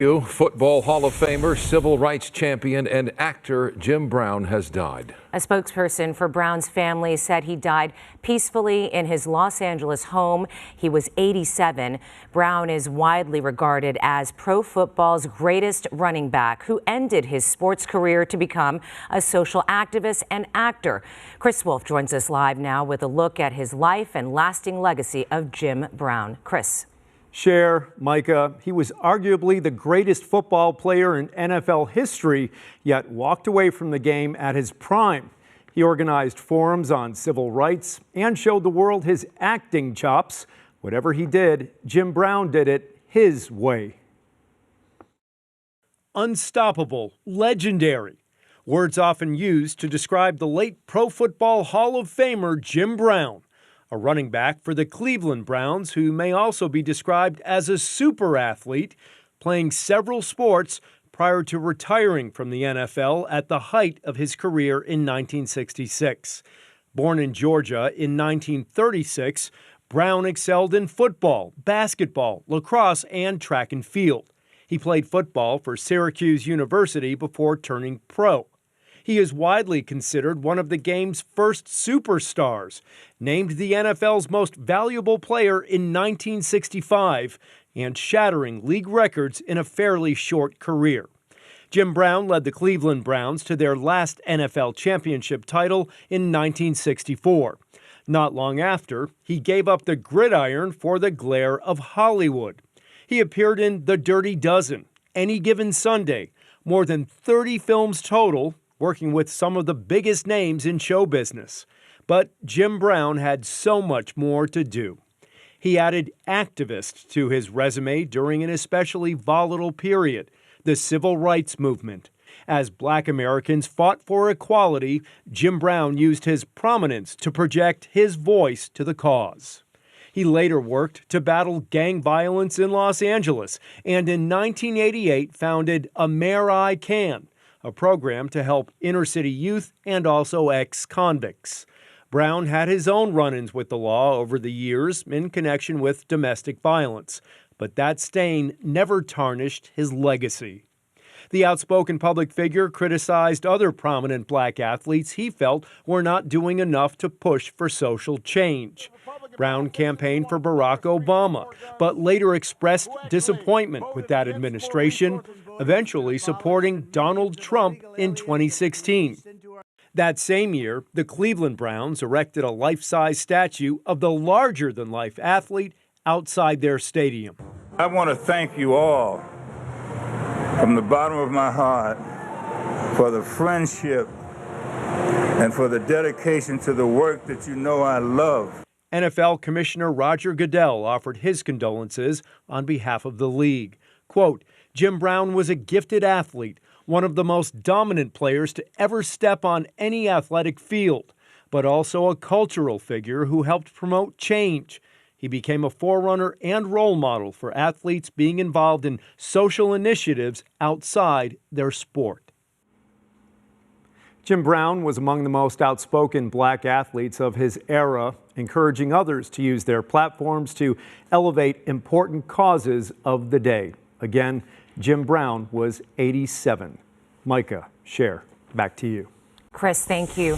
Football Hall of Famer, civil rights champion, and actor Jim Brown has died. A spokesperson for Brown's family said he died peacefully in his Los Angeles home. He was 87. Brown is widely regarded as pro football's greatest running back, who ended his sports career to become a social activist and actor. Chris Wolfe joins us live now with a look at his life and lasting legacy of Jim Brown. Chris. Cher, Micah, he was arguably the greatest football player in NFL history, yet walked away from the game at his prime. He organized forums on civil rights and showed the world his acting chops. Whatever he did, Jim Brown did it his way. Unstoppable, legendary. Words often used to describe the late Pro Football Hall of Famer Jim Brown. A running back for the Cleveland Browns, who may also be described as a super athlete, playing several sports prior to retiring from the NFL at the height of his career in 1966. Born in Georgia in 1936, Brown excelled in football, basketball, lacrosse, and track and field. He played football for Syracuse University before turning pro. He is widely considered one of the game's first superstars, named the NFL's most valuable player in 1965, and shattering league records in a fairly short career. Jim Brown led the Cleveland Browns to their last NFL championship title in 1964. Not long after, he gave up the gridiron for the glare of Hollywood. He appeared in The Dirty Dozen, Any Given Sunday, more than 30 films total, working with some of the biggest names in show business. But Jim Brown had so much more to do. He added activist to his resume during an especially volatile period, the civil rights movement. As Black Americans fought for equality, Jim Brown used his prominence to project his voice to the cause. He later worked to battle gang violence in Los Angeles, and in 1988 founded A Mayor I Can, a program to help inner-city youth and also ex-convicts. Brown had his own run-ins with the law over the years in connection with domestic violence, but that stain never tarnished his legacy. The outspoken public figure criticized other prominent black athletes he felt were not doing enough to push for social change. Brown campaigned for Barack Obama, but later expressed disappointment with that administration, eventually supporting Donald Trump in 2016. That same year, the Cleveland Browns erected a life-size statue of the larger-than-life athlete outside their stadium. I want to thank you all from the bottom of my heart for the friendship and for the dedication to the work that you know I love. NFL Commissioner Roger Goodell offered his condolences on behalf of the league. Quote, Jim Brown was a gifted athlete, one of the most dominant players to ever step on any athletic field, but also a cultural figure who helped promote change. He became a forerunner and role model for athletes being involved in social initiatives outside their sport. Jim Brown was among the most outspoken black athletes of his era, encouraging others to use their platforms to elevate important causes of the day. Again, Jim Brown was 87. Micah, Cher, back to you. Chris, thank you.